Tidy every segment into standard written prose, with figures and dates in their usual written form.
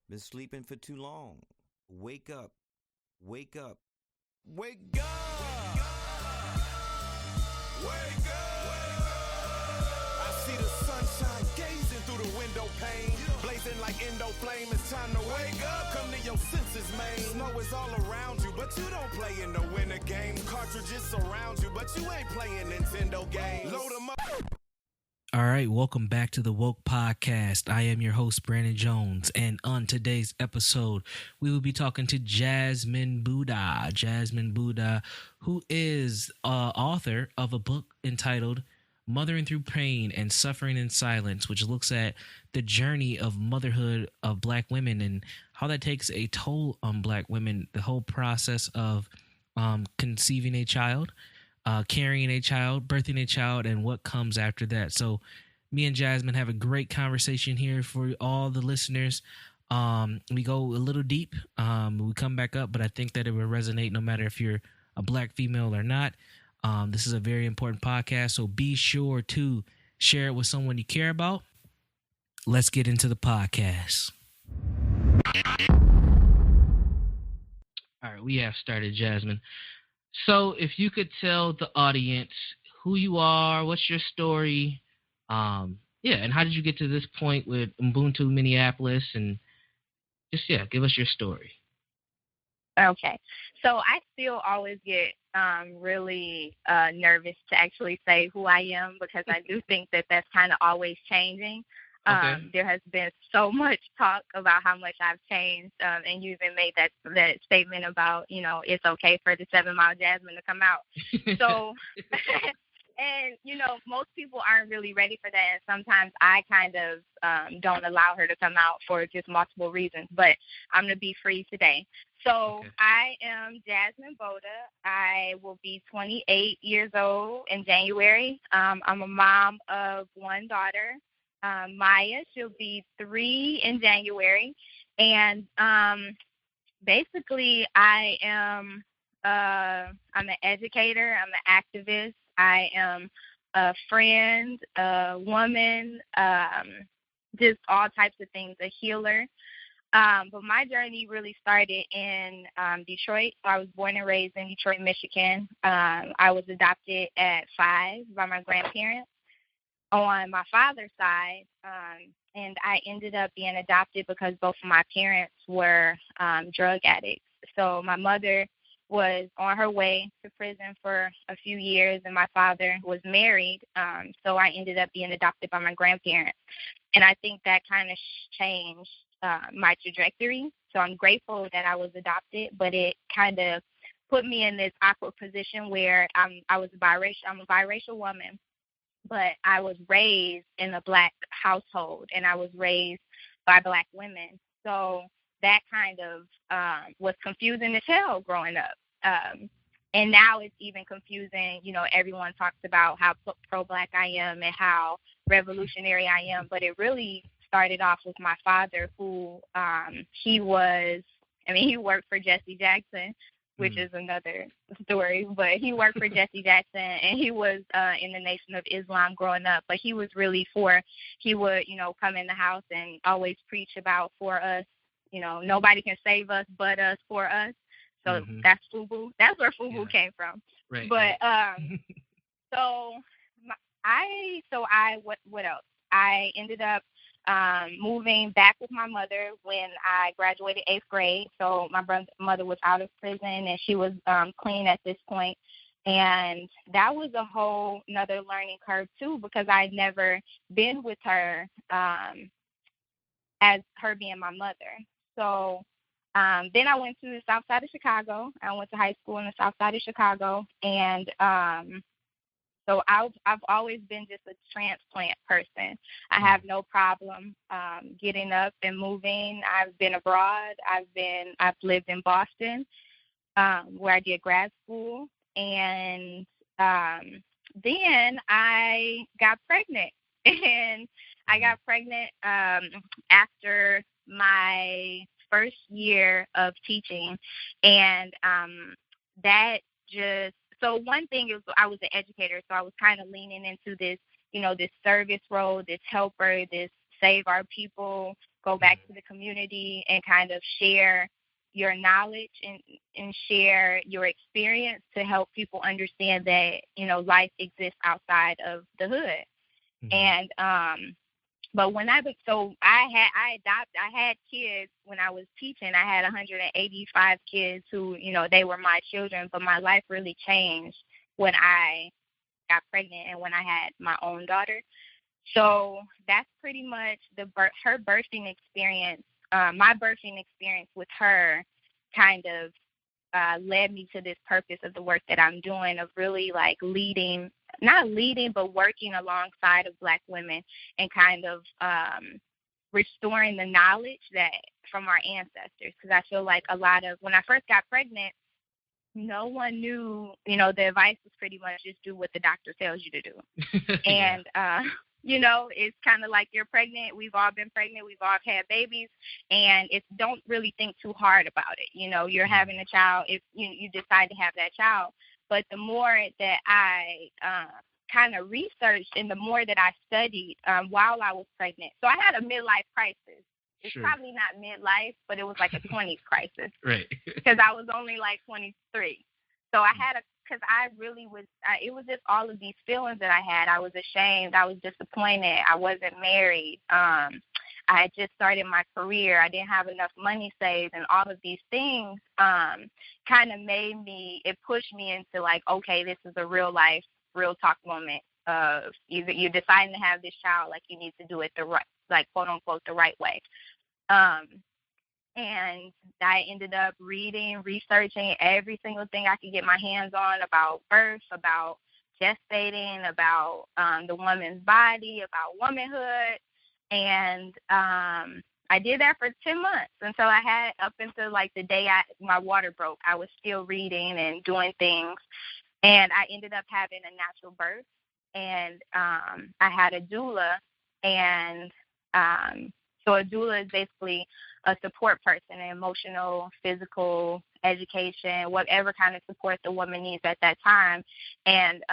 Been sleeping for too long. Wake up. Wake up. Wake up! Wake up! I see the sunshine gazing through the window pane. Blazing like endo flame. It's time to wake up. Come to your senses, man. Snow is all around you, but you don't play in the winter game. Cartridges surround you, but you ain't playing Nintendo games. Load them up. All right, welcome back to the Woke Podcast. I am your host, Brandon Jones, and on today's episode, we will be talking to Jasmine Boudah, who is author of a book entitled Mothering Through Pain and Suffering in Silence, which looks at the journey of motherhood of Black women and how that takes a toll on Black women, the whole process of conceiving a child, carrying a child, birthing a child, and what comes after that. So me and Jasmine have a great conversation here for all the listeners. We go a little deep. We come back up, but I think that it will resonate no matter if you're a Black female or not. This is a very important podcast, so be sure to share it with someone you care about. Let's get into the podcast. All right, we have started, Jasmine. So if you could tell the audience who you are, what's your story, and how did you get to this point with Ubuntu Minneapolis, and just, give us your story. Okay. So I still always get really nervous to actually say who I am because I do think that that's kind of always changing. Okay. There has been so much talk about how much I've changed, and you even made that statement about, it's okay for the 7 Mile Jasmine to come out. So, and, most people aren't really ready for that, and sometimes I kind of don't allow her to come out for just multiple reasons, but I'm going to be free today. So okay. I am Jasmine Boudah. I will be 28 years old in January. I'm a mom of one daughter. Maya, she'll be 3 in January, and basically I'm an educator, I'm an activist, I am a friend, a woman, just all types of things, a healer. But my journey really started in Detroit. I was born and raised in Detroit, Michigan. I was adopted at 5 by my grandparents on my father's side, and I ended up being adopted because both of my parents were drug addicts. So my mother was on her way to prison for a few years, and my father was married, so I ended up being adopted by my grandparents. And I think that kind of changed my trajectory. So I'm grateful that I was adopted, but it kind of put me in this awkward position where I'm a biracial woman, but I was raised in a Black household, and I was raised by Black women. So that kind of was confusing as hell growing up. And now it's even confusing. Everyone talks about how pro-Black I am and how revolutionary I am, but it really started off with my father, who he worked for Jesse Jackson, which is another story, but he worked for Jesse Jackson, and he was in the Nation of Islam growing up, but he was really he would, come in the house and always preach about for us, nobody can save us but us for us. So that's FUBU. That's where FUBU came from. Right. But what else? I ended up moving back with my mother when I graduated 8th grade. So my mother was out of prison, and she was clean at this point. And that was a whole another learning curve, too, because I'd never been with her as her being my mother. So then I went to the south side of Chicago. I went to high school in the south side of Chicago, and so I've always been just a transplant person. I have no problem getting up and moving. I've been abroad. I've lived in Boston, where I did grad school, and then I got pregnant, and I got pregnant after my first year of teaching, and so one thing is I was an educator, so I was kind of leaning into this, this service role, this helper, this save our people go back to the community and kind of share your knowledge and share your experience to help people understand that, life exists outside of the hood. And but when I had kids when I was teaching. I had 185 kids who, they were my children, but my life really changed when I got pregnant and when I had my own daughter. So that's pretty much her birthing experience. My birthing experience with her kind of led me to this purpose of the work that I'm doing, of really like not leading, but working alongside of Black women and kind of restoring the knowledge that from our ancestors. Because I feel like when I first got pregnant, no one knew, the advice was pretty much just do what the doctor tells you to do. And, it's kind of like you're pregnant. We've all been pregnant. We've all had babies. And don't really think too hard about it. You're having a child if you decide to have that child. But the more that I kind of researched and the more that I studied while I was pregnant. So I had a midlife crisis. It's probably not midlife, but it was like a 20s crisis. Right. Because I was only like 23. So I had because I really was, it was just all of these feelings that I had. I was ashamed. I was disappointed. I wasn't married. I had just started my career. I didn't have enough money saved, and all of these things kind of it pushed me into like, okay, this is a real life, real talk moment of you're deciding to have this child, like you need to do it the right, like quote unquote, the right way. And I ended up researching every single thing I could get my hands on about birth, about gestating, about the woman's body, about womanhood. And I did that for 10 months until I had, up until like the day my water broke, I was still reading and doing things. And I ended up having a natural birth. And I had a doula. And so a doula is basically a support person, an emotional, physical, education, whatever kind of support the woman needs at that time. And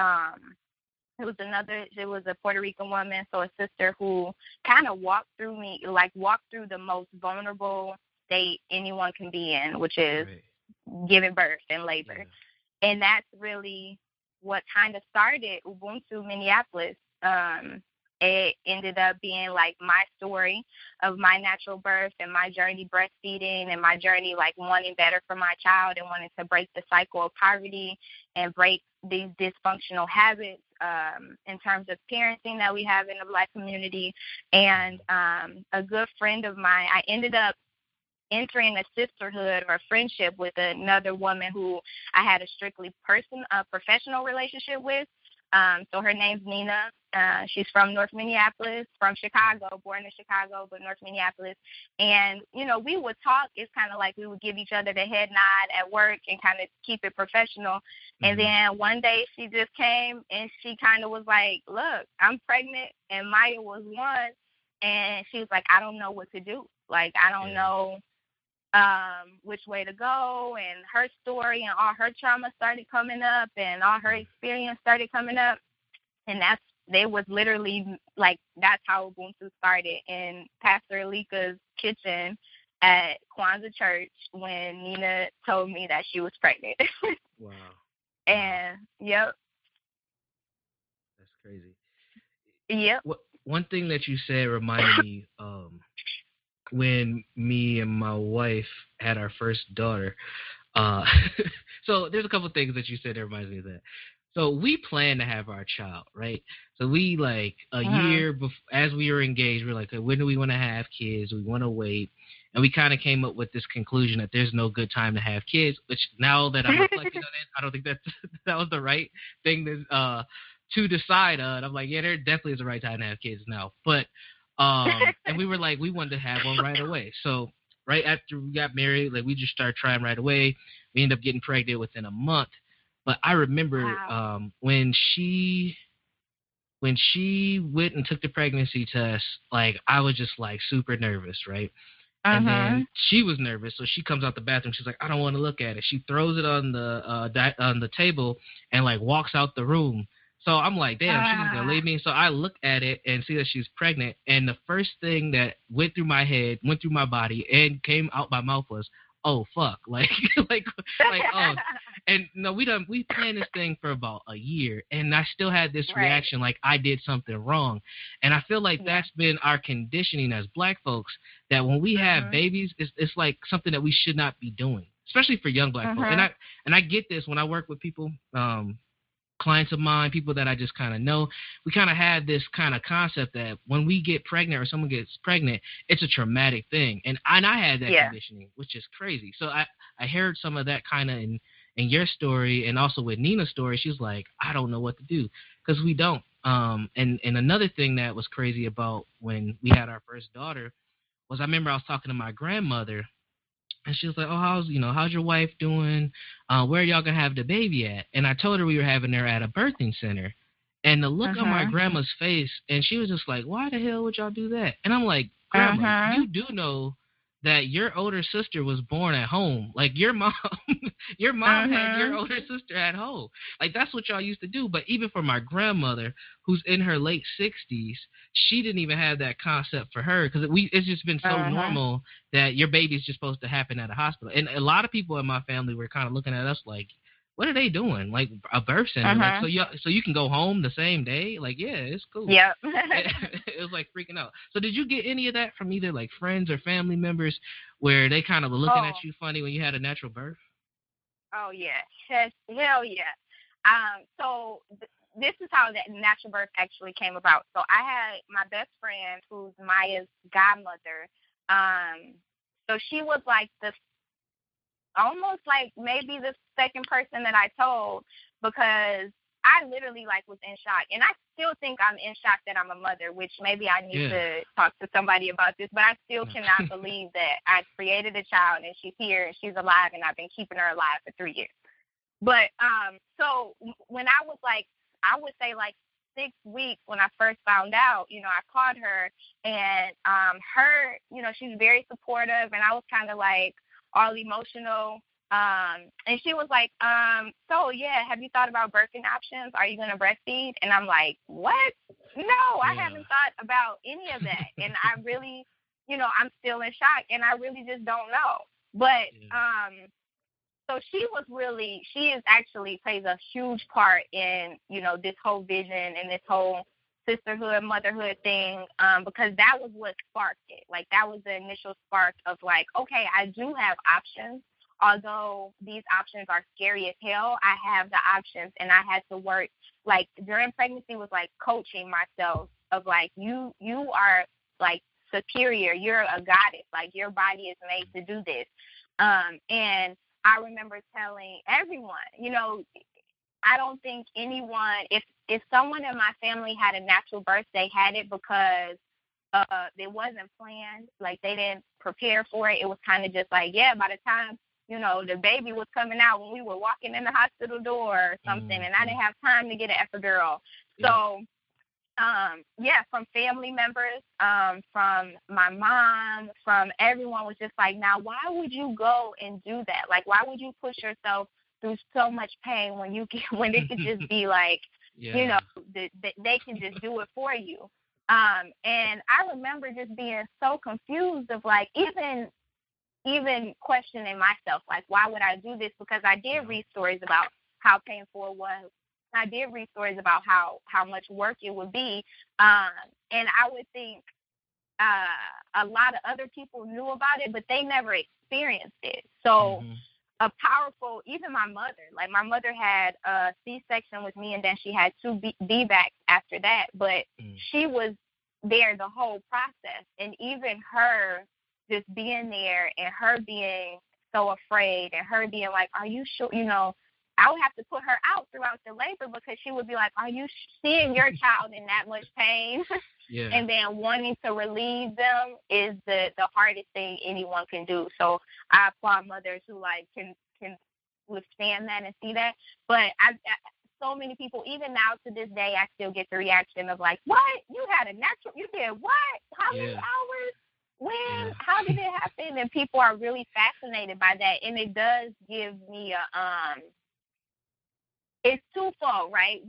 it was a Puerto Rican woman, so a sister who kind of walked through the most vulnerable state anyone can be in, which is giving birth and labor. Yeah. And that's really what kind of started Ubuntu Minneapolis. It ended up being like my story of my natural birth and my journey breastfeeding and my journey like wanting better for my child and wanting to break the cycle of poverty and break these dysfunctional habits in terms of parenting that we have in the Black community. And a good friend of mine, I ended up entering a sisterhood or a friendship with another woman who I had a strictly professional relationship with. So her name's Nina. She's from North Minneapolis, from Chicago, born in Chicago, but North Minneapolis. And, we would talk. It's kind of like we would give each other the head nod at work and kind of keep it professional. Mm-hmm. And then one day she just came and she kind of was like, look, I'm pregnant. And Maya was one. And she was like, I don't know what to do. Like, I don't know which way to go, and her story and all her trauma started coming up and all her experience started coming up. And they was literally like, that's how Ubuntu started in Pastor Alika's kitchen at Kwanzaa Church when Nina told me that she was pregnant. Wow. And, yep. That's crazy. Yep. One thing that you said reminded me when me and my wife had our first daughter. So there's a couple of things that you said that reminds me of that. So we planned to have our child, right? So we like a year before, as we were engaged, we were like, when do we want to have kids? We want to wait. And we kind of came up with this conclusion that there's no good time to have kids, which now that I'm reflecting on it, I don't think that was the right thing to decide on. I'm like, yeah, there definitely is the right time to have kids now. But and we were like, we wanted to have one right away. So right after we got married, like we just started trying right away. We ended up getting pregnant within a month. But I remember when she went and took the pregnancy test, like I was just like super nervous, right? And then she was nervous, so she comes out the bathroom. She's like, I don't want to look at it. She throws it on the table and like walks out the room. So I'm like, damn, she's gonna leave me. So I look at it and see that she's pregnant, and the first thing that went through my head, went through my body, and came out my mouth was, "Oh fuck!" Like, oh. And no, we planned this thing for about a year, and I still had this reaction like I did something wrong, and I feel like that's been our conditioning as Black folks, that when we have babies, it's like something that we should not be doing, especially for young Black folks. And I get this when I work with people. Clients of mine, people that I just kind of know, we kind of have this kind of concept that when we get pregnant or someone gets pregnant, it's a traumatic thing. And I had that conditioning, which is crazy. So I heard some of that kind of in your story, and also with Nina's story. She was like, I don't know what to do, because we don't. And another thing that was crazy about when we had our first daughter was, I remember I was talking to my grandmother, and she was like, "Oh, how's your wife doing? Where are y'all gonna have the baby at?" And I told her we were having her at a birthing center. And the look on my grandma's face, and she was just like, "Why the hell would y'all do that?" And I'm like, "Grandma, you do know that your older sister was born at home. Like your mom, your mom had your older sister at home. Like that's what y'all used to do." But even for my grandmother, who's in her late 60s, she didn't even have that concept for her, because it's just been so normal that your baby's just supposed to happen at a hospital. And a lot of people in my family were kind of looking at us like, what are they doing? Like a birth center? Like, so you can go home the same day? Like, yeah, it's cool. Yep. It was like freaking out. So did you get any of that from either like friends or family members where they kind of were looking at you funny when you had a natural birth? Oh yeah, hell yeah. So this is how that natural birth actually came about. So I had my best friend, who's Maya's godmother. So she was like almost like maybe the second person that I told, because I literally like was in shock, and I still think I'm in shock that I'm a mother, which maybe I need to talk to somebody about this, but I still cannot believe that I created a child and she's here and she's alive, and I've been keeping her alive for 3 years. But so when I was like, I would say like 6 weeks when I first found out, I called her, and her, she's very supportive, and I was kind of like all emotional. And she was like, so yeah, have you thought about birthing options? Are you going to breastfeed? And I'm like, what? No, I haven't thought about any of that. And I really, I'm still in shock, and I really just don't know. But, so she is actually plays a huge part in, this whole vision and this whole sisterhood, motherhood thing, because that was what sparked it. Like, that was the initial spark of like, okay, I do have options. Although these options are scary as hell, I have the options, and I had to work. Like, during pregnancy was like coaching myself of like, you are like superior. You're a goddess. Like, your body is made to do this. And I remember telling everyone, I don't think anyone, if someone in my family had a natural birth, they had it because it wasn't planned. Like, they didn't prepare for it. It was kind of just like, by the time, the baby was coming out when we were walking in the hospital door or something, and I didn't have time to get an epidural. So, from family members, from my mom, from everyone was just like, now, why would you go and do that? Like, why would you push yourself through so much pain when it could just be like, they can just do it for you. And I remember just being so confused of like, even questioning myself, like, why would I do this? Because I did read stories about how painful it was. I did read stories about how much work it would be. And I would think a lot of other people knew about it, but they never experienced it. So even my mother, like my mother had a C-section with me, and then she had 2 VBACs after that, but she was there the whole process. And even her just being there and her being so afraid and her being like, are you sure, I would have to put her out throughout the labor because she would be like, are you seeing your child in that much pain? Yeah. And then wanting to relieve them is the hardest thing anyone can do. So I applaud mothers who like can withstand that and see that. But so many people, even now to this day, I still get the reaction of like, what? You had a natural, you did what? How many hours? When? Yeah. How did it happen? And people are really fascinated by that. And it does give me it's twofold, right?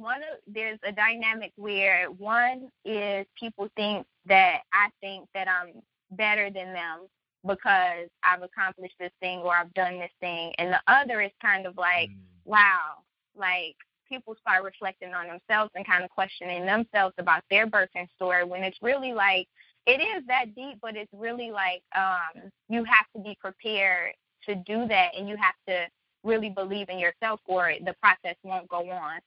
There's a dynamic where one is people think that I think that I'm better than them because I've accomplished this thing or I've done this thing. And the other is kind of like, wow, like people start reflecting on themselves and kind of questioning themselves about their birthing story when it's really like, it is that deep, but it's really like you have to be prepared to do that, and you have to really believe in yourself, or the process won't go on.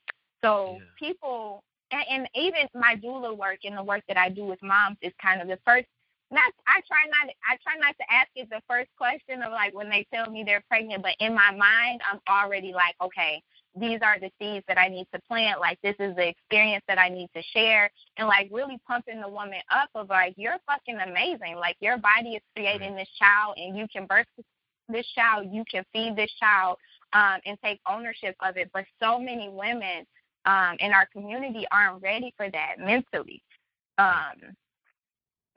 So people, and even my doula work and the work that I do with moms is kind of the first. I try not to ask it the first question of like when they tell me they're pregnant, but in my mind I'm already like, okay, these are the seeds that I need to plant. Like, this is the experience that I need to share, and like really pumping the woman up of like, you're fucking amazing. Like, your body is creating this child, and you can birth this child, you can feed this child, and take ownership of it. But so many women in our community aren't ready for that mentally.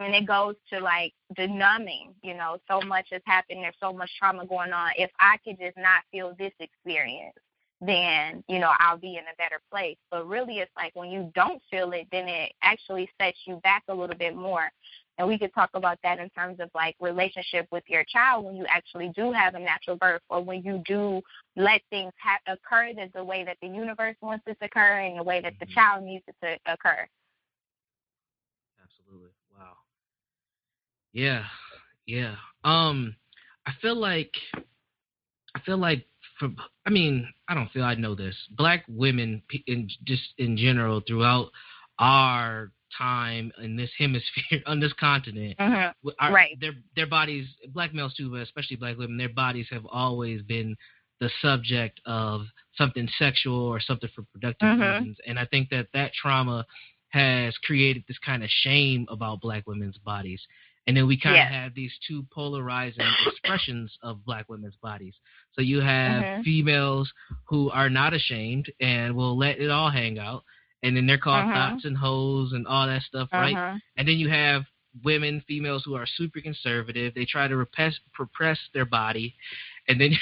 And it goes to like the numbing, so much has happened. There's so much trauma going on. If I could just not feel this experience, then, I'll be in a better place. But really, it's like when you don't feel it, then it actually sets you back a little bit more. And we could talk about that in terms of like relationship with your child when you actually do have a natural birth, or when you do let things occur the way that the universe wants it to occur and the way that the child needs it to occur. Absolutely. Wow. Yeah. I feel like I know this. Black women in general throughout our time in this hemisphere, on this continent, their bodies, black males too, but especially black women, their bodies have always been the subject of something sexual or something for productive reasons. And I think that trauma has created this kind of shame about black women's bodies. And then we kind of have these two polarizing expressions of black women's bodies. So you have females who are not ashamed and will let it all hang out. And then they're called thoughts and hoes and all that stuff, right? And then you have females who are super conservative. They try to repress their body. And then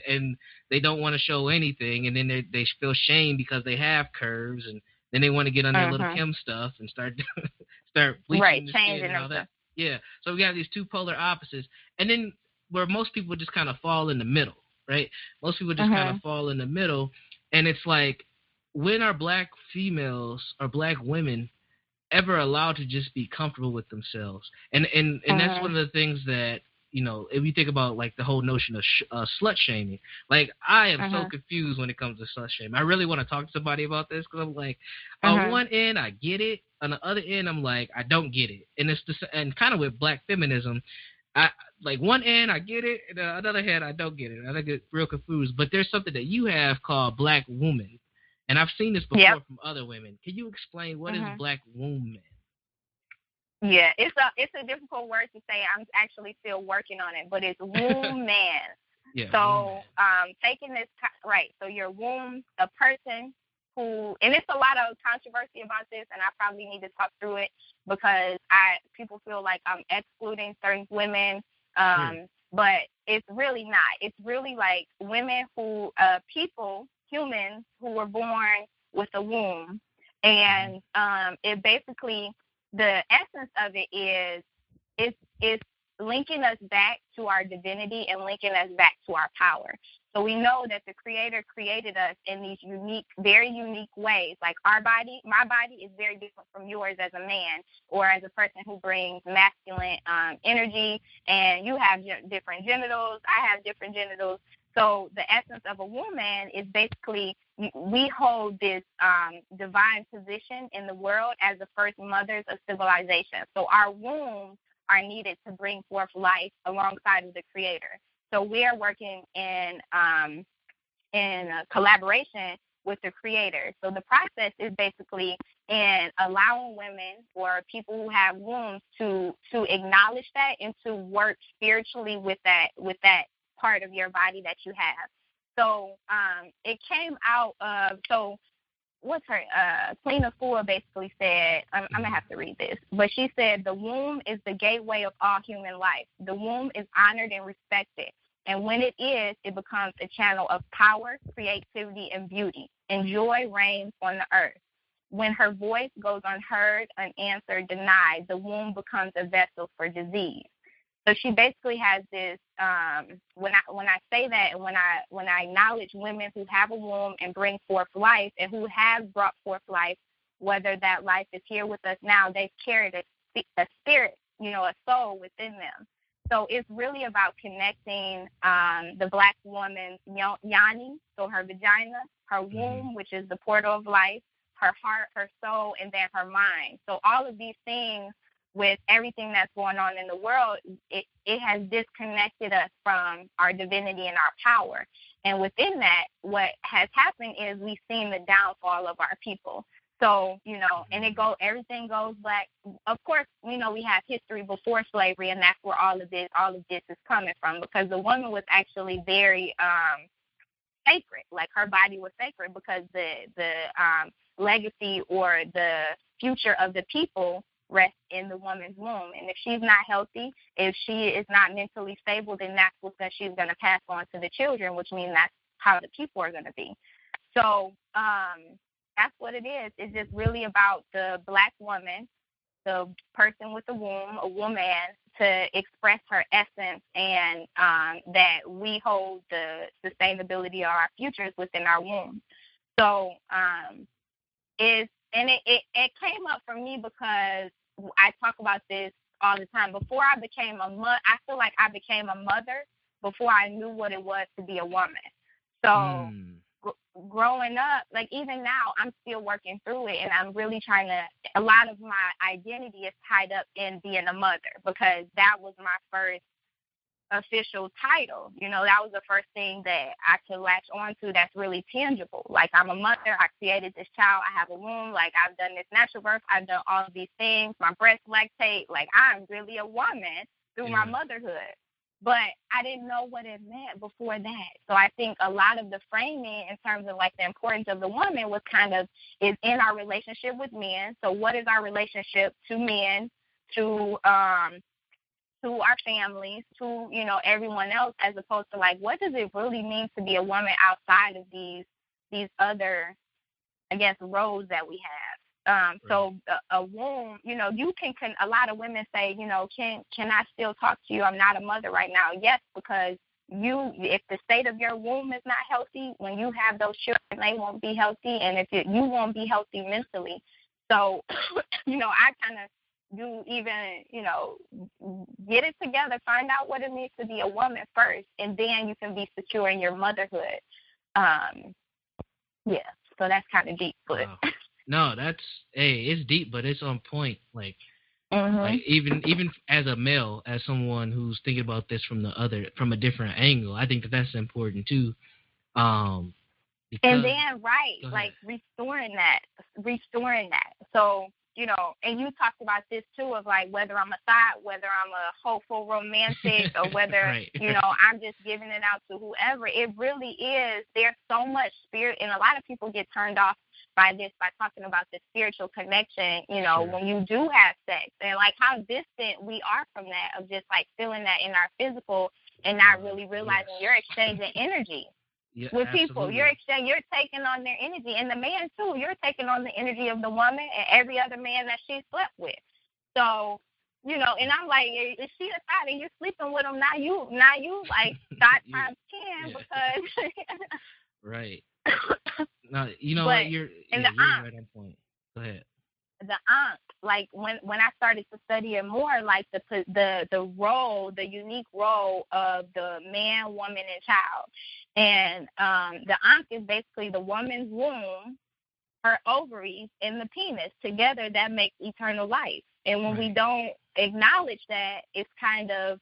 and they don't want to show anything. And then they feel shame because they have curves. And then they want to get on their little Kim stuff and start bleaching the skin and all that. Yeah, so we have these two polar opposites, and then where most people just kind of fall in the middle, right? Most people just kind of fall in the middle, and it's like, when are black females or black women ever allowed to just be comfortable with themselves? And that's one of the things that, if you think about like the whole notion of slut shaming, like I am so confused when it comes to slut shaming. I really want to talk to somebody about this, because I'm like, on one end I get it, on the other end I'm like, I don't get it. And it's and kind of with black feminism, I like one end I get it, and on the other hand I don't get it. I get real confused. But there's something that you have called black woman, and I've seen this before from other women. Can you explain what is black woman? Yeah, it's a difficult word to say. I'm actually still working on it, but it's womb man. So taking this right. So your womb, a person who, and it's a lot of controversy about this, and I probably need to talk through it because people feel like I'm excluding certain women, but it's really not. It's really like women who, humans who were born with a womb, and it basically, the essence of it is it's linking us back to our divinity and linking us back to our power. So we know that the Creator created us in these unique, very unique ways. Like my body is very different from yours as a man or as a person who brings masculine energy, and you have different genitals. I have different genitals. So the essence of a woman is basically we hold this divine position in the world as the first mothers of civilization. So our wombs are needed to bring forth life alongside of the Creator. So we are working in collaboration with the Creator. So the process is basically in allowing women or people who have wombs to acknowledge that and to work spiritually with that part of your body that you have. So it came out of, so what's her, Queen Afua basically said, I'm going to have to read this, but she said, the womb is the gateway of all human life. The womb is honored and respected. And when it is, it becomes a channel of power, creativity, and beauty. And joy reigns on the earth. When her voice goes unheard, unanswered, denied, the womb becomes a vessel for disease. So she basically has this. When I say that, and when I acknowledge women who have a womb and bring forth life, and who have brought forth life, whether that life is here with us now, they've carried a spirit, a soul within them. So it's really about connecting the Black woman's yoni, so her vagina, her womb, which is the portal of life, her heart, her soul, and then her mind. So all of these things, with everything that's going on in the world, it has disconnected us from our divinity and our power. And within that, what has happened is we've seen the downfall of our people. So, and everything goes back. Of course, we have history before slavery, and that's where all of this is coming from, because the woman was actually very sacred. Like, her body was sacred, because the legacy or the future of the people rests in the woman's womb. And if she's not healthy, if she is not mentally stable, then that's what she's going to pass on to the children, which means that's how the people are going to be. So that's what it is. It's just really about the Black woman, the person with a womb, a woman, to express her essence, and that we hold the sustainability of our futures within our womb. So it came up for me because I talk about this all the time. Before I became a mother, I feel like I became a mother before I knew what it was to be a woman. So growing up, like even now, I'm still working through it, and I'm really trying to, a lot of my identity is tied up in being a mother, because that was my first official title. That was the first thing that I could latch on to that's really tangible. Like, I'm a mother, I created this child, I have a womb, like, I've done this natural birth, I've done all of these things, my breast lactate, like, I'm really a woman through my motherhood. But I didn't know what it meant before that. So I think a lot of the framing in terms of, like, the importance of the woman was is in our relationship with men. So what is our relationship to men, to our families, to, everyone else, as opposed to, like, what does it really mean to be a woman outside of these other, I guess, roles that we have. So a womb, you can a lot of women say, can I still talk to you? I'm not a mother right now. Yes, because if the state of your womb is not healthy, when you have those children, they won't be healthy, and if you won't be healthy mentally. So, I kind of do even, get it together, find out what it means to be a woman first, and then you can be secure in your motherhood. So that's kind of deep, but. Wow. No, it's deep, but it's on point. Like, like even as a male, as someone who's thinking about this from a different angle, I think that's important too. And then, like restoring that. So, and you talked about this too, of like whether I'm a thought, whether I'm a hopeful romantic, or whether, I'm just giving it out to whoever. It really is. There's so much spirit, and a lot of people get turned off by talking about the spiritual connection, when you do have sex, and like how distant we are from that, of just like feeling that in our physical and not really realizing you're exchanging energy. With people, you're taking on their energy, and the man too. You're taking on the energy of the woman and every other man that she slept with. So, and I'm like, is she a thought, and you're sleeping with him? Now you like thought times 10 because. Right. No, what you're right on point. Go ahead. The ankh, like when I started to study it more, like the role, the unique role of the man, woman, and child. And the ankh is basically the woman's womb, her ovaries, and the penis. Together, that makes eternal life. And when we don't acknowledge that, it's kind of,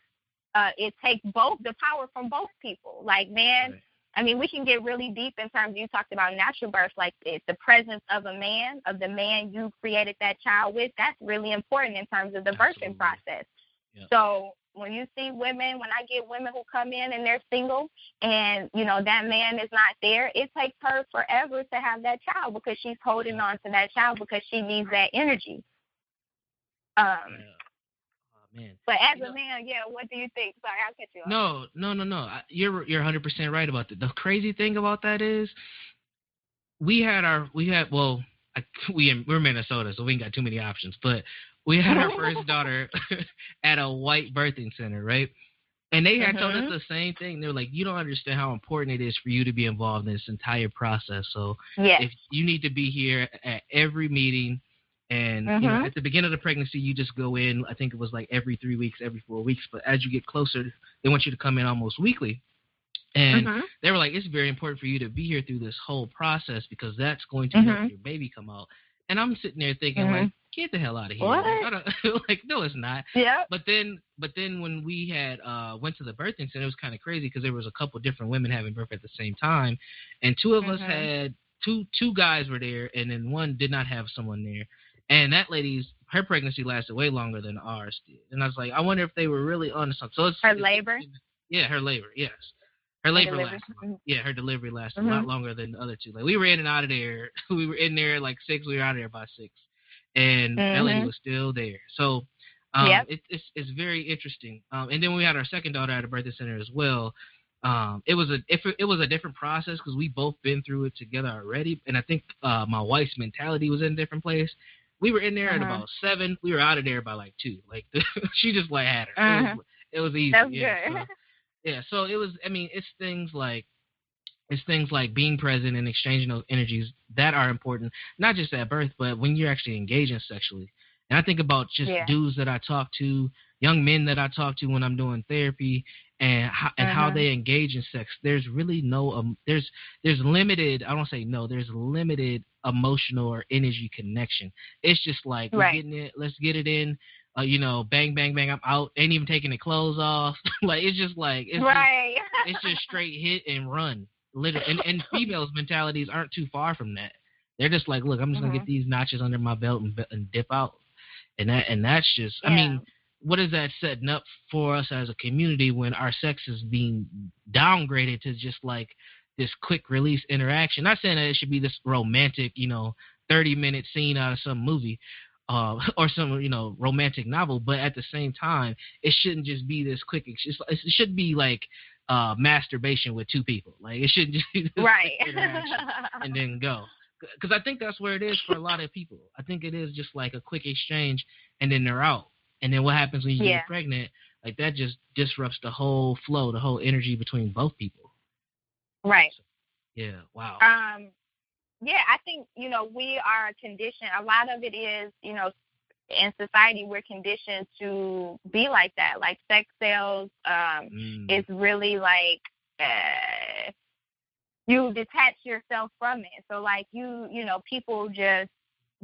it takes both the power from both people. Like, man, I mean, we can get really deep in terms, you talked about natural birth, like the presence of a man, of the man you created that child with. That's really important in terms of the birthing process. Yep. So when you see women, when I get women who come in and they're single and, that man is not there, it takes her forever to have that child, because she's holding on to that child because she needs that energy. man. But as a man, what do you think? Sorry, I'll cut you off. No. You're 100% right about that. The crazy thing about that is we're Minnesota, so we ain't got too many options. But we had our first daughter at a white birthing center, right? And they had told us the same thing. They were like, you don't understand how important it is for you to be involved in this entire process. So if you need to be here at every meeting, and you know, at the beginning of the pregnancy, you just go in, I think it was like every 3 weeks, every 4 weeks. But as you get closer, they want you to come in almost weekly. And they were like, it's very important for you to be here through this whole process because that's going to help your baby come out. And I'm sitting there thinking, like, get the hell out of here. What? Like, I don't, like, no, it's not. Yeah. But then when we had went to the birthing center, it was kind of crazy because there was a couple different women having birth at the same time. And two of us had, two guys were there, and then one did not have someone there. And that her pregnancy lasted way longer than ours did. And I was like, I wonder if they were really on something. So her labor? Yeah, her labor, yes. Her labor lasted. Yeah, her delivery lasted a lot longer than the other two. Like, we were in and out of there. We were in there at like 6. We were out of there by 6. And that lady was still there. So it's very interesting. And then when we had our second daughter at a birthday center as well, it was a different process because we both been through it together already. And I think my wife's mentality was in a different place. We were in there at about 7. We were out of there by like 2. Like, she just like had her. It was easy. That's good. So it was. I mean, it's things like being present and exchanging those energies that are important, not just at birth, but when you're actually engaging sexually. And I think about just dudes that I talk to, young men that I talk to when I'm doing therapy, and how they engage in sex. There's really no there's limited. I don't say no. There's limited emotional or energy connection. It's just like we're getting it. Let's get it in. Bang, bang, bang, I'm out. Ain't even taking the clothes off. Like, it's just like, it's just straight hit and run. Literally. And females' mentalities aren't too far from that. They're just like, look, I'm just going to get these notches under my belt and dip out. And that's just, I mean, what is that setting up for us as a community when our sex is being downgraded to just like this quick release interaction? Not saying that it should be this romantic, 30-minute scene out of some movie. Or some, romantic novel, but at the same time, it shouldn't just be this quick. It should be like masturbation with 2 people. Like, it shouldn't just be this quick interaction and then go. Because I think that's where it is for a lot of people. I think it is just like a quick exchange and then they're out. And then what happens when you get pregnant? Like, that just disrupts the whole flow, the whole energy between both people. Right. So, yeah. Wow. Yeah, I think, we are conditioned. A lot of it is, in society, we're conditioned to be like that. Like, sex sales is really like you detach yourself from it. So, like, people just,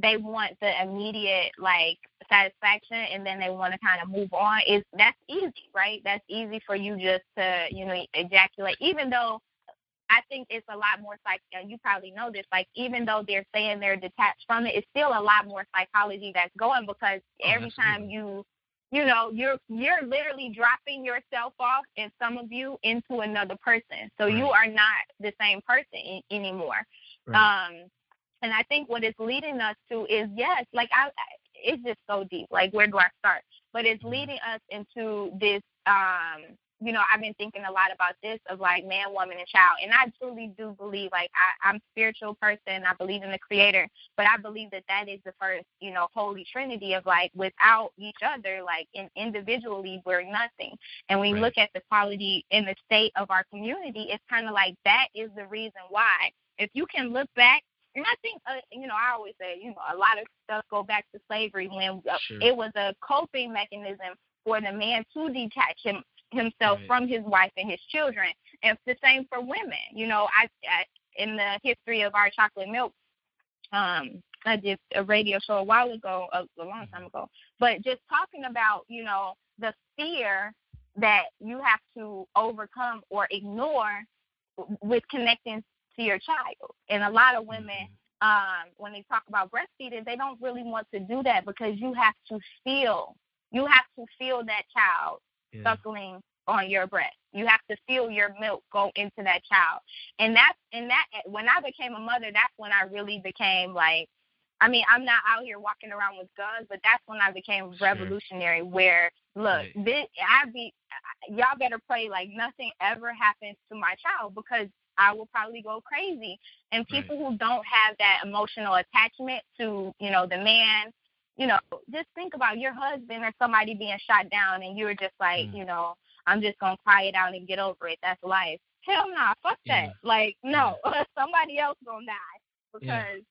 they want the immediate, like, satisfaction, and then they want to kind of move on. That's easy, right? That's easy for you just to, ejaculate, even though I think it's a lot more you probably know this, like, even though they're saying they're detached from it, it's still a lot more psychology that's going, because every time you're literally dropping yourself off, and some of you, into another person. So you are not the same person anymore. Right. And I think what it's leading us to is, like, it's just so deep. Like, where do I start? But it's leading us into this, I've been thinking a lot about this of, like, man, woman, and child. And I truly do believe, like, I'm a spiritual person. I believe in the Creator. But I believe that is the first, holy trinity of, like, without each other, like, individually, we're nothing. And when you look at the quality and the state of our community, it's kind of like that is the reason why. If you can look back, and I think, I always say, a lot of stuff go back to slavery, when it was a coping mechanism for the man to detach himself from his wife and his children. And it's the same for women. I in the history of our chocolate milk, I did a radio show a while ago, a long time ago, but just talking about, the fear that you have to overcome or ignore with connecting to your child. And a lot of women, when they talk about breastfeeding, they don't really want to do that, because you have to feel that child suckling on your breast. You have to feel your milk go into that child. And that when I became a mother, that's when I really became, like, I mean, I'm not out here walking around with guns, but that's when I became revolutionary. Where, look, y'all better pray like nothing ever happens to my child, because I will probably go crazy. And people who don't have that emotional attachment to, the man, just think about your husband or somebody being shot down, and you're just like, I'm just gonna cry it out and get over it. That's life. Hell nah, fuck that. Like, no, somebody else gonna die, because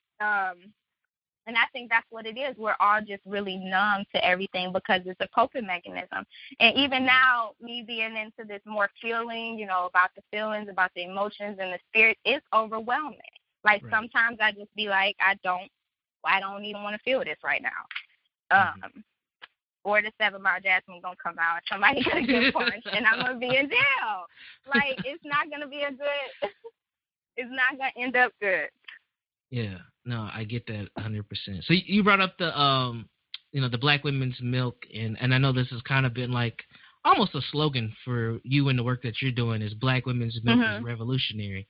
and I think that's what it is. We're all just really numb to everything because it's a coping mechanism. And even now, me being into this more feeling, about the feelings, about the emotions and the spirit, it's overwhelming. Like sometimes I just be like, I don't even want to feel this right now. Or the 7 Mile Jasmine gonna come out. Somebody gonna get punched, and I'm gonna be in jail. Like, it's not gonna be it's not gonna end up good. Yeah, no, I get that 100%. So you brought up the the Black women's milk, and I know this has kind of been like almost a slogan for you and the work that you're doing is Black women's milk is revolutionary.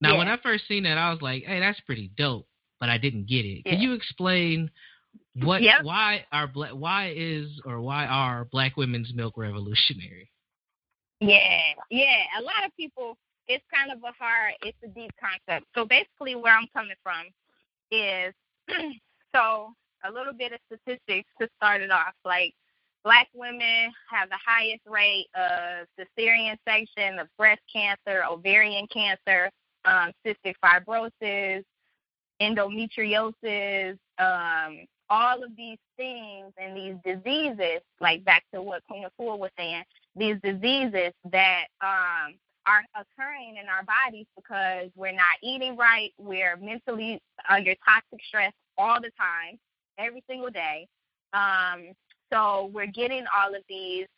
Now, when I first seen that, I was like, hey, that's pretty dope, but I didn't get it. Can you explain why are Black women's milk revolutionary? Yeah. A lot of people, it's kind of it's a deep concept. So basically where I'm coming from is, so a little bit of statistics to start it off. Like, Black women have the highest rate of cesarean section, of breast cancer, ovarian cancer, cystic fibrosis, endometriosis, all of these things and these diseases, like back to what Queen Afua was saying, these diseases that are occurring in our bodies because we're not eating right, we're mentally under toxic stress all the time, every single day. So we're getting all of these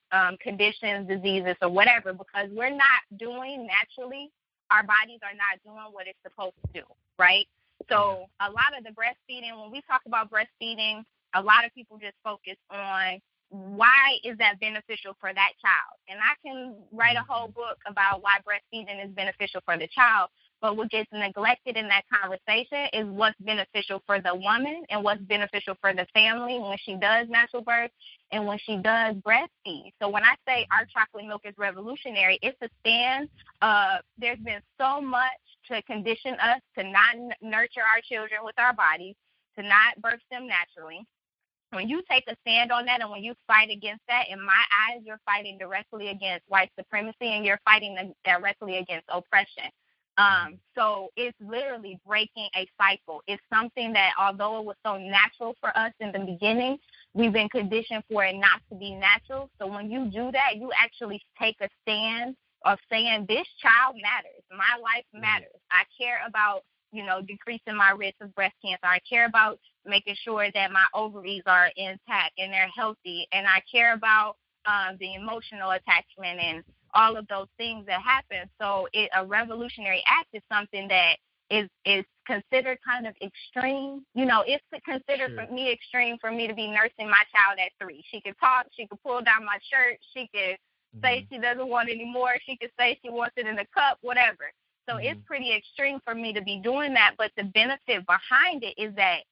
conditions, diseases, or whatever, because we're not doing naturally, our bodies are not doing what it's supposed to do, right? So a lot of the breastfeeding, when we talk about breastfeeding, a lot of people just focus on why is that beneficial for that child. And I can write a whole book about why breastfeeding is beneficial for the child, but what gets neglected in that conversation is what's beneficial for the woman and what's beneficial for the family when she does natural birth and when she does breastfeed. So when I say our chocolate milk is revolutionary, it's a stand. There's been so much to condition us to not nurture our children with our bodies, to not birth them naturally. When you take a stand on that and when you fight against that, in my eyes, you're fighting directly against white supremacy and you're fighting directly against oppression. So it's literally breaking a cycle. It's something that, although it was so natural for us in the beginning, we've been conditioned for it not to be natural. So when you do that, you actually take a stand of saying, this child matters. My life matters. I care about, decreasing my risk of breast cancer. I care about making sure that my ovaries are intact and they're healthy. And I care about the emotional attachment and all of those things that happen. So a revolutionary act is something that is considered kind of extreme. It's considered for me extreme for me to be nursing my child at 3. She could talk. She could pull down my shirt. She could say she doesn't want it anymore. She could say she wants it in a cup, whatever. So it's pretty extreme for me to be doing that. But the benefit behind it is that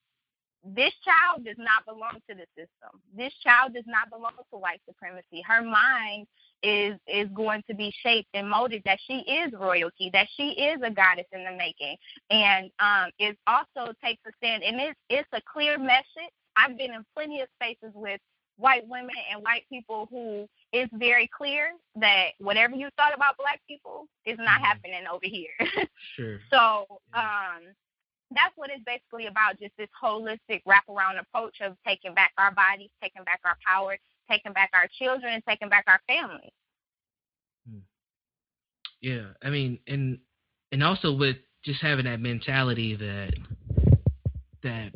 this child does not belong to the system. This child does not belong to white supremacy. Her mind is going to be shaped and molded that she is royalty, that she is a goddess in the making. And it also takes a stand, and it's a clear message. I've been in plenty of spaces with white women and white people who it's very clear that whatever you thought about Black people is not happening over here. So that's what it's basically about, just this holistic wraparound approach of taking back our bodies, taking back our power, taking back our children, and taking back our families. Yeah, I mean, and also with just having that mentality that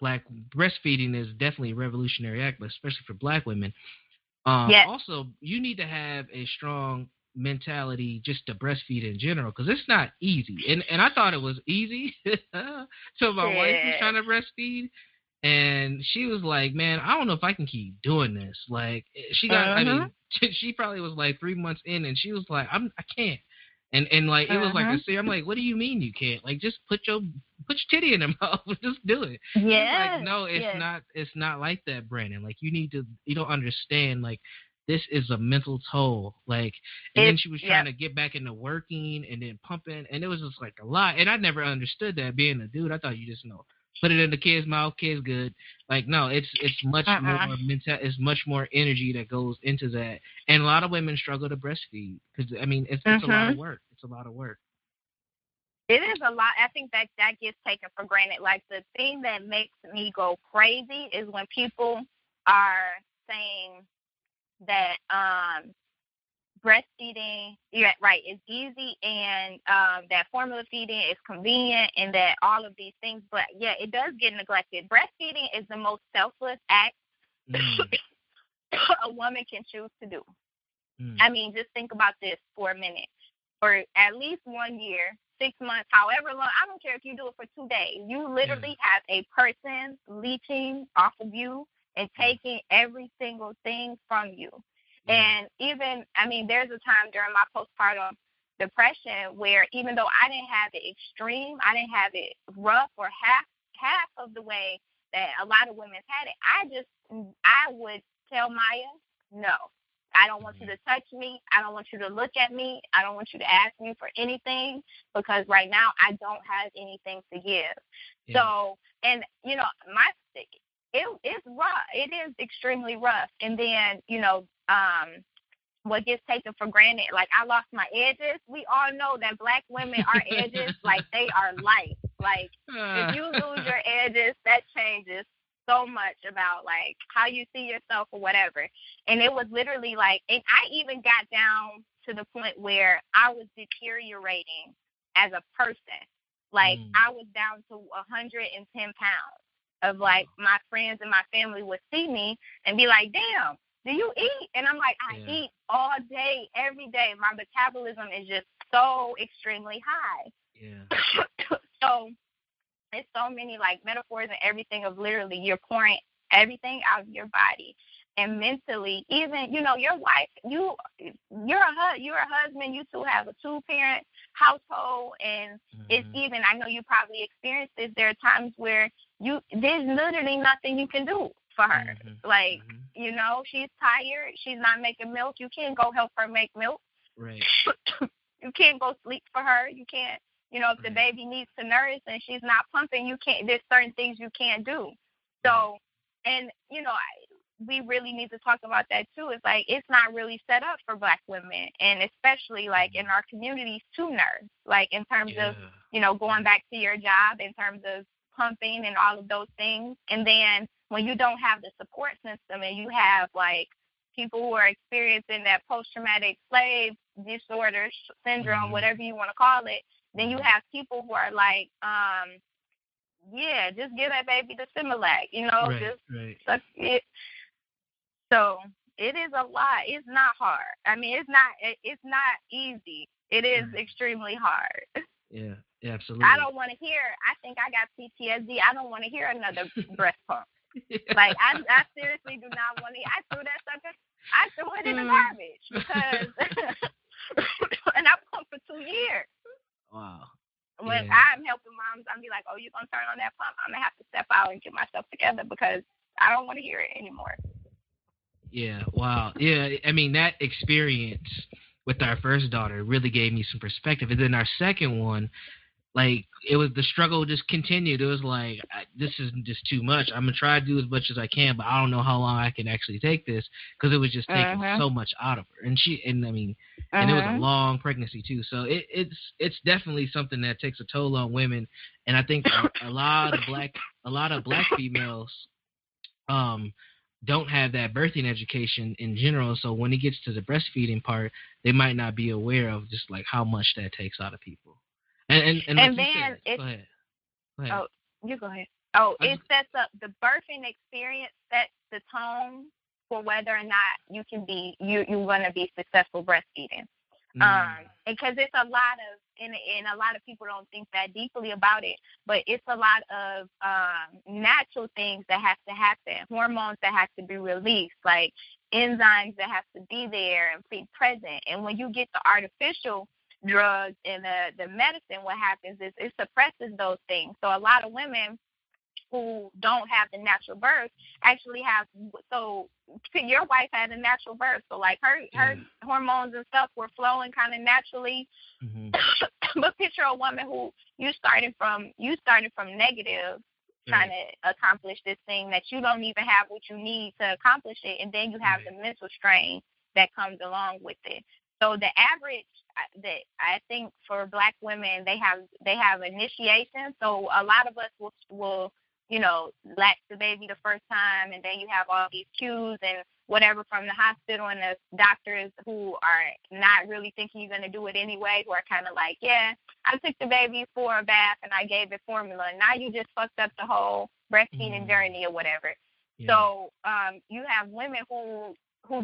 Black breastfeeding is definitely a revolutionary act, but especially for Black women. Also, you need to have a strong mentality just to breastfeed in general, because it's not easy. And I thought it was easy. So my wife was trying to breastfeed, and she was like, "Man, I don't know if I can keep doing this." Like, she got, I mean, she probably was like 3 months in, and she was like, "I can't." And like it was like a I'm like, what do you mean you can't? Like just put your titty in her mouth. Just do it. Yeah. Like, no, it's not like that, Brandon. Like you don't understand, like this is a mental toll. Like, and then she was trying to get back into working and then pumping, and it was just like a lot. And I never understood that being a dude. I thought you just put it in the kid's mouth, kid's good. Like, no, it's much more mental. It's much more energy that goes into that. And a lot of women struggle to breastfeed because I mean it's a lot of work. It's a lot of work. It is a lot. I think that gets taken for granted. Like the thing that makes me go crazy is when people are saying that breastfeeding, right, is easy and that formula feeding is convenient and that all of these things. But yeah, it does get neglected. Breastfeeding is the most selfless act a woman can choose to do. I mean, just think about this for a minute. For at least 1 year, 6 months, however long, I don't care if you do it for 2 days. You literally have a person leeching off of you and taking every single thing from you. And even, I mean, there's a time during my postpartum depression where even though I didn't have it extreme, I didn't have it rough or half of the way that a lot of women had it, I would tell Maya, no. I don't want you to touch me. I don't want you to look at me. I don't want you to ask me for anything because right now I don't have anything to give. Yeah. So, and, you know, it's rough. It is extremely rough. And then, you know, what gets taken for granted, like I lost my edges. We all know that Black women are edges, like they are light. Like if you lose your edges, that changes so much about like how you see yourself or whatever. And it was literally like, and I even got down to the point where I was deteriorating as a person. Like I was down to 110 pounds of like my friends and my family would see me and be like, damn, do you eat? And I'm like, I eat all day, every day. My metabolism is just so extremely high. Yeah. So it's so many like metaphors and everything of literally you're pouring everything out of your body and mentally. Even, you know, your wife, you're a husband. You two have a 2-parent household, and it's even. I know you probably experienced this. There are times where there's literally nothing you can do for her. Like, you know, she's tired. She's not making milk. You can't go help her make milk. Right. You can't go sleep for her. You can't. You know, if the baby needs to nurse and she's not pumping, there's certain things you can't do. So, and, you know, we really need to talk about that too. It's like, it's not really set up for Black women, and especially like in our communities to nurse, like in terms of, you know, going back to your job, in terms of pumping and all of those things. And then when you don't have the support system and you have like people who are experiencing that post-traumatic slave disorder syndrome, whatever you want to call it, then you have people who are like, just give that baby the Similac, you know, suck it. So it is a lot. It's not hard. I mean, it's not easy. It is extremely hard. Yeah, absolutely. I don't want to hear. I think I got PTSD. I don't want to hear another breast pump. Like I seriously do not want to. I threw that sucker. I threw it in the garbage because, and I pumped for 2 years. Wow. When I'm helping moms, I'm be like, oh, you're going to turn on that pump. I'm going to have to step out and get myself together because I don't want to hear it anymore. Yeah, wow. Yeah, I mean, that experience with our first daughter really gave me some perspective. And then our second one, like, it was the struggle just continued. It was like, this is just too much. I'm going to try to do as much as I can, but I don't know how long I can actually take this because it was just taking so much out of her. And and it was a long pregnancy too. So it's definitely something that takes a toll on women. And I think a lot of black females don't have that birthing education in general. So when it gets to the breastfeeding part, they might not be aware of just like how much that takes out of people. And like then said, go ahead. Oh, you go ahead. Oh, it sets up the birthing experience, sets the tone for whether or not you're going to be successful breastfeeding. Because it's a lot of, and a lot of people don't think that deeply about it, but it's a lot of natural things that have to happen, hormones that have to be released, like enzymes that have to be there and be present. And when you get the artificial, drugs and the medicine, what happens is it suppresses those things. So a lot of women who don't have the natural birth actually have, so your wife had a natural birth, so like her hormones and stuff were flowing kind of naturally. But picture a woman who you started from negative, trying to accomplish this thing that you don't even have what you need to accomplish it, and then you have the mental strain that comes along with it. So the average, that I think for Black women, they have initiation. So a lot of us will latch the baby the first time, and then you have all these cues and whatever from the hospital and the doctors who are not really thinking you're going to do it anyway, who are kind of like, yeah, I took the baby for a bath and I gave it formula, and now you just fucked up the whole breastfeeding journey or whatever. Yeah. So you have women who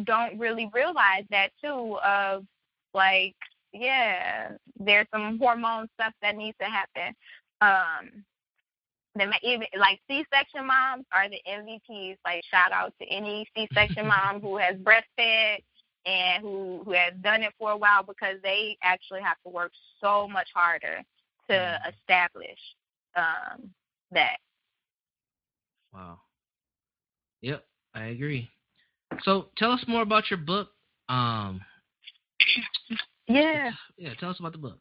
don't really realize that too, of like, yeah, there's some hormone stuff that needs to happen. Even like C-section moms are the MVPs. Like, shout out to any C-section mom who has breastfed and who has done it for a while, because they actually have to work so much harder to establish that. Wow. Yep, I agree. So tell us more about your book. Yeah, tell us about the book.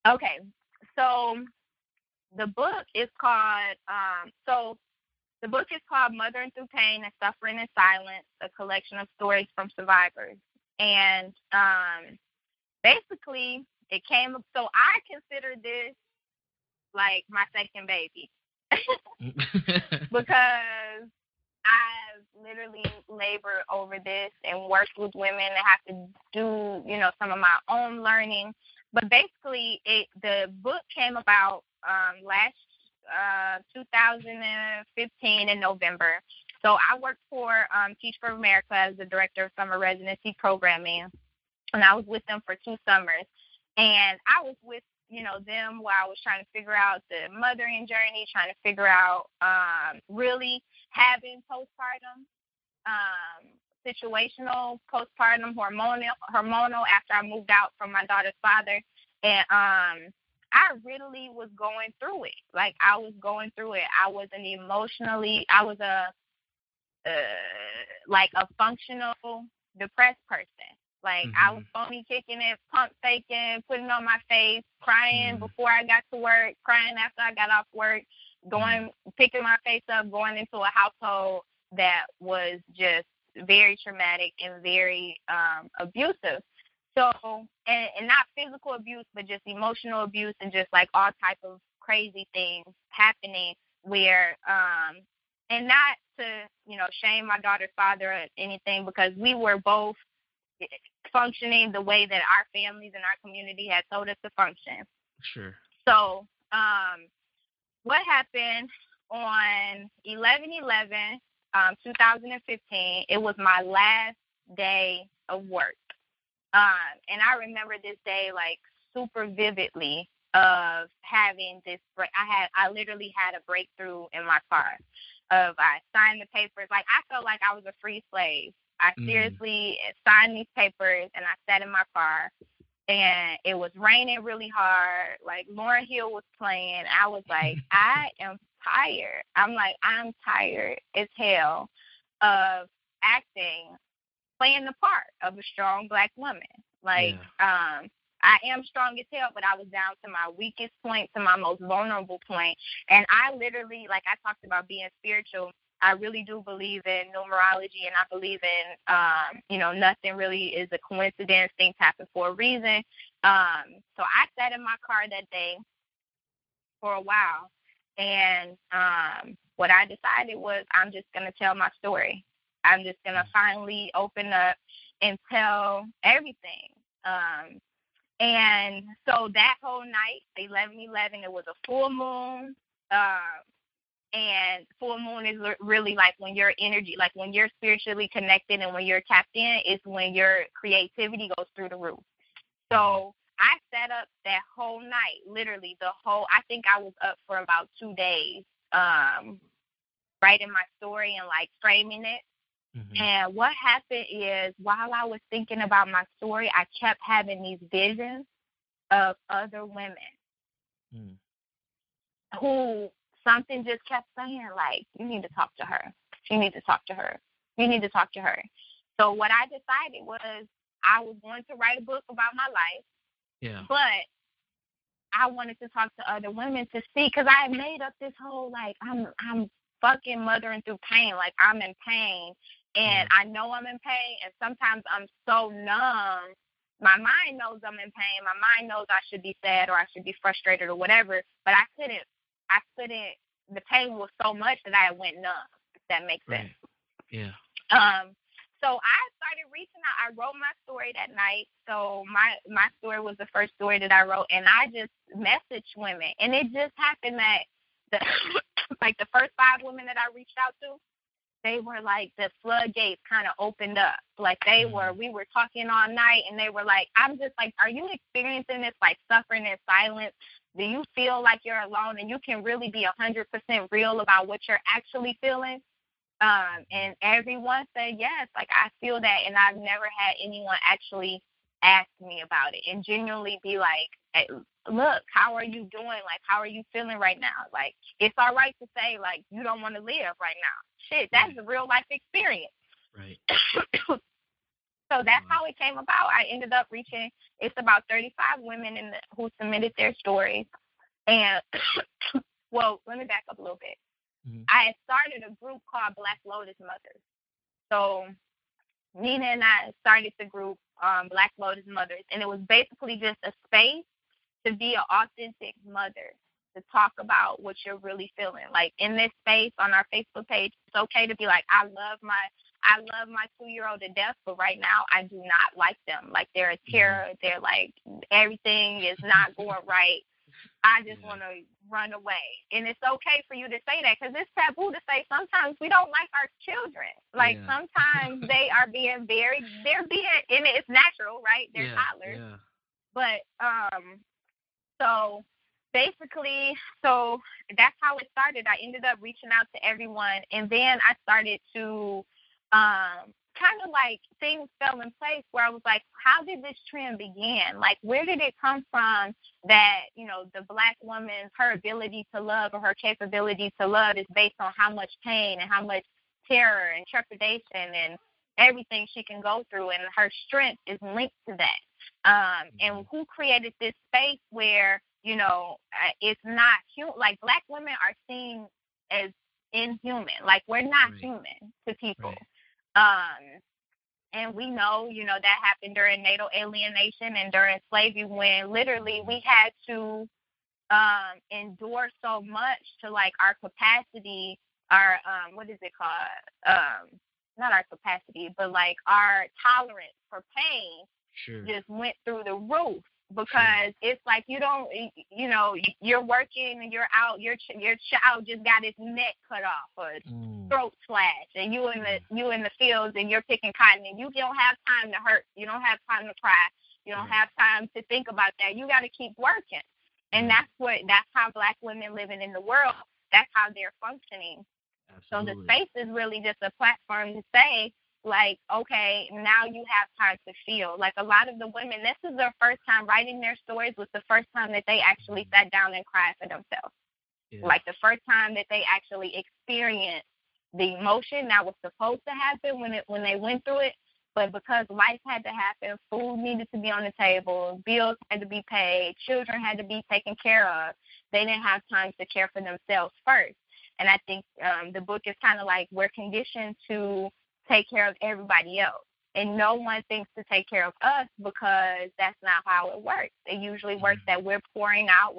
Okay, so the book is called Mothering Through Pain and Suffering in Silence, a collection of stories from survivors. And basically it came, so I consider this like my second baby. Because I've literally labored over this and worked with women and have to do, some of my own learning. But basically, the book came about last 2015 in November. So I worked for Teach for America as the director of summer residency programming, and I was with them for 2 summers. And I was with them while I was trying to figure out the mothering journey, trying to figure out really having postpartum, situational postpartum, hormonal after I moved out from my daughter's father. And I really was going through it. Like, I was going through it. I was a functional depressed person. Like, I was phony kicking it, pump faking, putting on my face, crying before I got to work, crying after I got off work, picking my face up, going into a household that was just very traumatic and very abusive. So, and not physical abuse, but just emotional abuse, and just like all type of crazy things happening where, and not to, shame my daughter's father or anything, because we were both functioning the way that our families and our community had told us to function. Sure. So, what happened on 11/11, 2015, it was my last day of work. And I remember this day like super vividly of having this I literally had a breakthrough in my car. I signed the papers. Like, I felt like I was a free slave. I seriously signed these papers, and I sat in my car, and it was raining really hard. Like, Lauryn Hill was playing. I was like, I am tired. I'm tired as hell of playing the part of a strong Black woman. Like, I am strong as hell, but I was down to my weakest point, to my most vulnerable point. And I literally, like I talked about being spiritual, I really do believe in numerology, and I believe in, nothing really is a coincidence. Things happen for a reason. So I sat in my car that day for a while, and what I decided was, I'm just going to tell my story. I'm just going to finally open up and tell everything. And so that whole night, 11/11, it was a full moon. And full moon is really like when your energy, like when you're spiritually connected and when you're tapped in, is when your creativity goes through the roof. So I sat up that whole night, literally I think I was up for about 2 days, writing my story and like framing it. And what happened is, while I was thinking about my story, I kept having these visions of other women who something just kept saying, like, you need to talk to her. You need to talk to her. You need to talk to her. So what I decided was I was going to write a book about my life. Yeah. But I wanted to talk to other women to see, because I had made up this whole, like, I'm fucking mothering through pain. Like, I'm in pain, and I know I'm in pain, and sometimes I'm so numb. My mind knows I'm in pain. My mind knows I should be sad or I should be frustrated or whatever, but I couldn't, the pain was so much that I went numb, if that makes sense. Yeah. So I started reaching out. I wrote my story that night. So my story was the first story that I wrote, and I just messaged women. And it just happened that the first 5 women that I reached out to, they were like, the floodgates kind of opened up. Like we were talking all night, and they were like, I'm just like, are you experiencing this, like, suffering in silence? Do you feel like you're alone and you can really be 100% real about what you're actually feeling? And everyone said yes. Like, I feel that, and I've never had anyone actually ask me about it and genuinely be like, hey, look, how are you doing? Like, how are you feeling right now? Like, it's all right to say, like, you don't want to live right now. Shit, that's a real life experience. Right. So that's how it came about. I ended up reaching, it's about 35 women who submitted their stories. And, well, let me back up a little bit. I had started a group called Black Lotus Mothers. So Nina and I started the group Black Lotus Mothers, and it was basically just a space to be an authentic mother, to talk about what you're really feeling. Like, in this space on our Facebook page, it's okay to be like, I love my 2-year-old to death, but right now I do not like them. Like, they're a terror. They're like, everything is not going right. I just want to run away. And it's okay for you to say that, because it's taboo to say sometimes we don't like our children. Like, sometimes they are being and it's natural, right? They're toddlers. Yeah. But, so basically, so that's how it started. I ended up reaching out to everyone, and then I started to, kind of like, things fell in place where I was like, how did this trend begin? Like, where did it come from that, you know, the Black woman, her ability to love or her capability to love is based on how much pain and how much terror and trepidation and everything she can go through, and her strength is linked to that. And who created this space where, you know, it's not human, like, Black women are seen as inhuman, like, we're not human to people. And we know, you know, that happened during natal alienation and during slavery, when literally we had to endure so much to, like, our capacity, our, what is it called? Not our capacity, but, like, our tolerance for pain just went through the roof. Because it's like, you don't, you know, you're working and you're out, your child just got his neck cut off or throat slashed, and you in the fields and you're picking cotton, and you don't have time to hurt, you don't have time to cry, you don't have time to think about that. You got to keep working, and that's how Black women living in the world, that's how they're functioning. Absolutely. So the space is really just a platform to say, like, okay, now you have time to feel. Like, a lot of the women, this is their first time writing their stories, was the first time that they actually sat down and cried for themselves. Yeah. Like, the first time that they actually experienced the emotion that was supposed to happen when they went through it, but because life had to happen, food needed to be on the table, bills had to be paid, children had to be taken care of, they didn't have time to care for themselves first. And I think the book is kind of like, we're conditioned to take care of everybody else, and no one thinks to take care of us, because that's not how it works. It usually works that we're pouring out,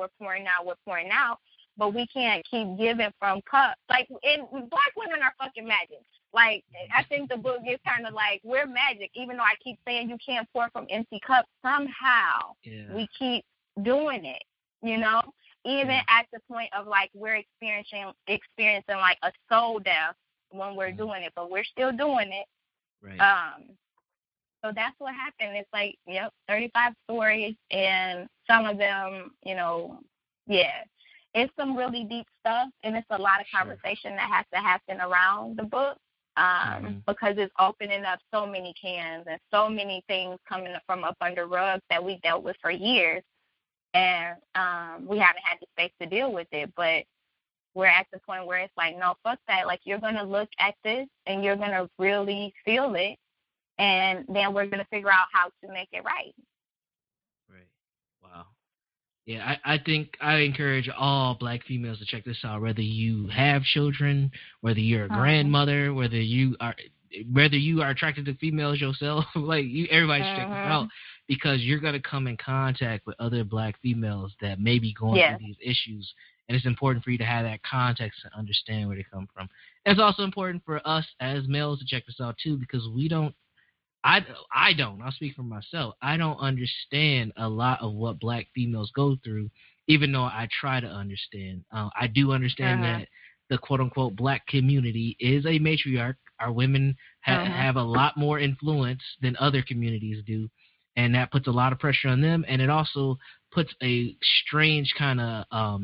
but we can't keep giving from cups. Like, Black women are fucking magic. Like, I think the book is kind of like, we're magic. Even though I keep saying you can't pour from empty cups, somehow we keep doing it, you know? Even at the point of, like, we're experiencing like a soul death when we're doing it, but we're still doing it. Right. So that's what happened. It's like, 35 stories, and some of them, you know, it's some really deep stuff, and it's a lot of conversation that has to happen around the book, because it's opening up so many cans and so many things coming from up under rugs that we dealt with for years. and we haven't had the space to deal with it. But we're at the point where it's like, no, fuck that. Like, you're going to look at this and you're going to really feel it, and then we're going to figure out how to make it right. Right. Wow. Yeah, I think I encourage all Black females to check this out, whether you have children, whether you're a grandmother, whether you are attracted to females yourself. Like, everybody should check this out, because you're going to come in contact with other Black females that may be going through these issues, and it's important for you to have that context and understand where they come from. And it's also important for us as males to check this out too, because I'll speak for myself. I don't understand a lot of what Black females go through, even though I try to understand. I do understand that the quote-unquote Black community is a matriarch. Our women have a lot more influence than other communities do, and that puts a lot of pressure on them, and it also puts a strange kind of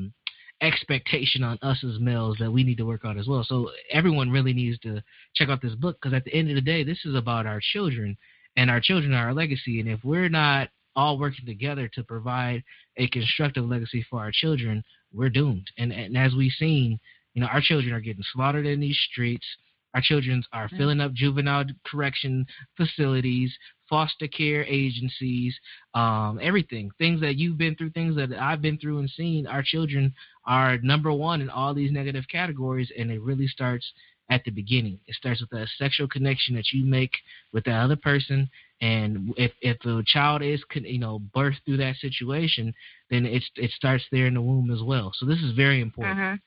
expectation on us as males that we need to work on as well. So everyone really needs to check out this book, because at the end of the day, this is about our children, and our children are our legacy. And if we're not all working together to provide a constructive legacy for our children, we're doomed. And as we've seen, our children are getting slaughtered in these streets. Our children are filling up juvenile correction facilities, foster care agencies, everything. Things that you've been through, things that I've been through and seen. Our children are number one in all these negative categories, and it really starts at the beginning. It starts with a sexual connection that you make with the other person, and if a child is birthed through that situation, then it starts there in the womb as well. So this is very important.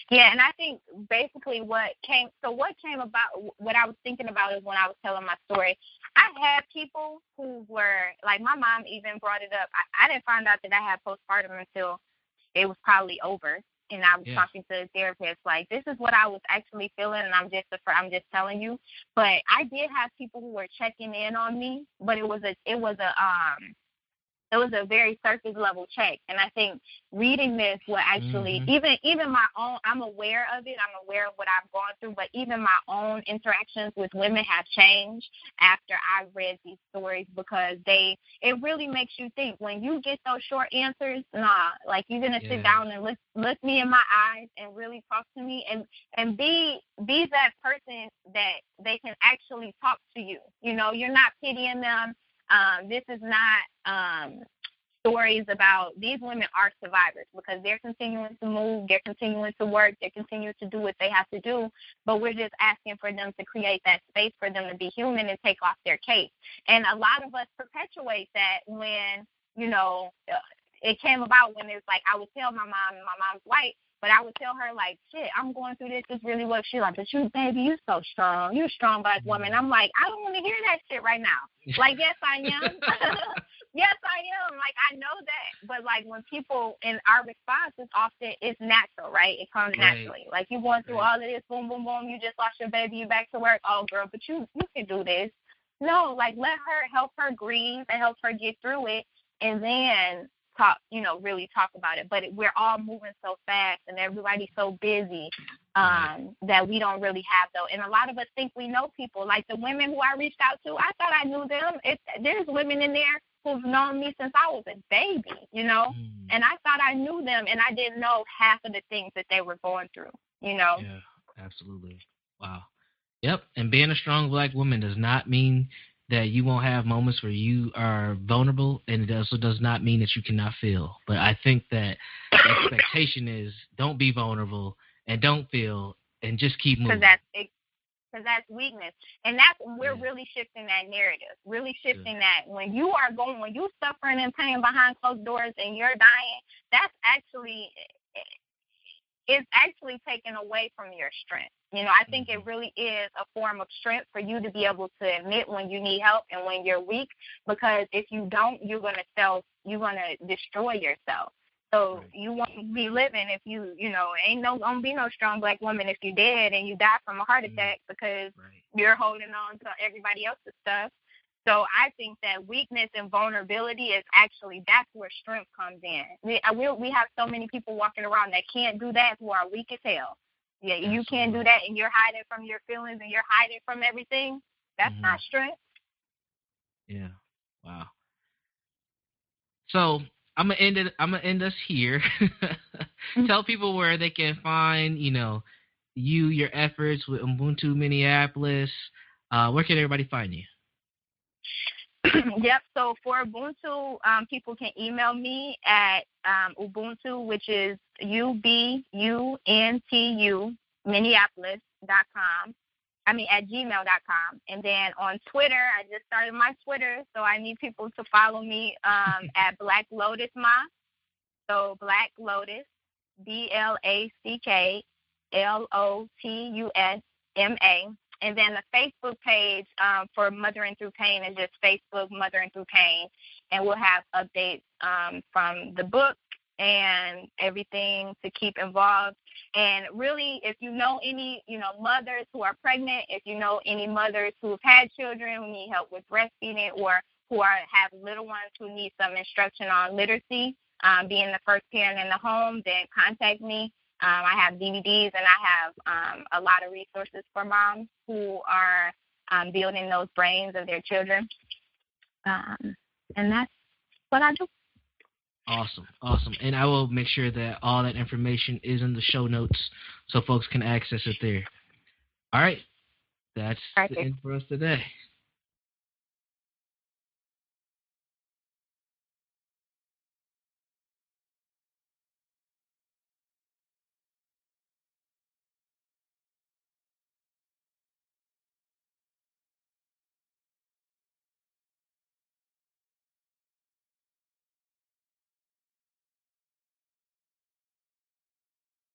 Yeah, and I think basically what came about, what I was thinking about is when I was telling my story, I had people who were, like, my mom even brought it up. I didn't find out that I had postpartum until it was probably over, and I was talking to a therapist, like, this is what I was actually feeling, and I'm just telling you. But I did have people who were checking in on me, but it was a very surface level check. And I think reading this will actually, even my own, I'm aware of it. I'm aware of what I've gone through, but even my own interactions with women have changed after I read these stories, because it really makes you think. When you get those short answers, like, you're going to sit down and look me in my eyes and really talk to me, and be that person that they can actually talk to you. You're not pitying them. This is not stories about, these women are survivors, because they're continuing to move, they're continuing to work, they're continuing to do what they have to do, but we're just asking for them to create that space for them to be human and take off their cape. And a lot of us perpetuate that when, it came about when it's like, I would tell my mom, and my mom's white, but I would tell her, like, shit, I'm going through this. This really works. She's like, but you, baby, you so strong. You're a strong Black woman. I'm like, I don't want to hear that shit right now. Like, yes, I am. Yes, I am. Like, I know that. But, like, when people, in our response is often, it's natural, right? It comes naturally. Like, you're going through all of this, boom, boom, boom. You just lost your baby. You back to work. Oh, girl, but you can do this. No, like, help her grieve and help her get through it, and then talk, really talk about it. But we're all moving so fast, and everybody's so busy that we don't really have those. And a lot of us think we know people. Like, the women who I reached out to, I thought I knew them. There's women in there who've known me since I was a baby, and I thought I knew them, and I didn't know half of the things that they were going through, Yeah, absolutely. Wow. Yep. And being a strong Black woman does not mean that you won't have moments where you are vulnerable, and it also does not mean that you cannot feel. But I think that the expectation is, don't be vulnerable and don't feel, and just keep moving. Because that's weakness. And that's, we're really shifting that narrative, really shifting that. When you suffering in pain behind closed doors and you're dying, it's actually taken away from your strength. I think it really is a form of strength for you to be able to admit when you need help and when you're weak, because if you don't, you're going to destroy yourself. So you won't be living if ain't gonna be no strong Black woman if you're dead and you die from a heart attack because you're holding on to everybody else's stuff. So I think that weakness and vulnerability is actually, that's where strength comes in. We have so many people walking around that can't do that, who are weak as hell. Yeah, you can't do that, and you're hiding from your feelings and you're hiding from everything. That's not strength. Yeah. Wow. So I'm gonna end it. I'm gonna end us here. Tell people where they can find, your efforts with Ubuntu Minneapolis. Where can everybody find you? Yep. So for Ubuntu, people can email me at Ubuntu, which is UBUNTU Minneapolis.com. At gmail.com. And then on Twitter, I just started my Twitter, so I need people to follow me at Black Lotus Ma. So Black Lotus, BlackLotusMA. And then the Facebook page for Mothering Through Pain is just Facebook Mothering Through Pain. And we'll have updates from the book and everything to keep involved. And really, if you know any, mothers who are pregnant, if you know any mothers who've had children who need help with breastfeeding or who have little ones who need some instruction on literacy, being the first parent in the home, then contact me. I have DVDs and I have a lot of resources for moms who are building those brains of their children. And that's what I do. Awesome. And I will make sure that all that information is in the show notes so folks can access it there. All right. That's the end for us today.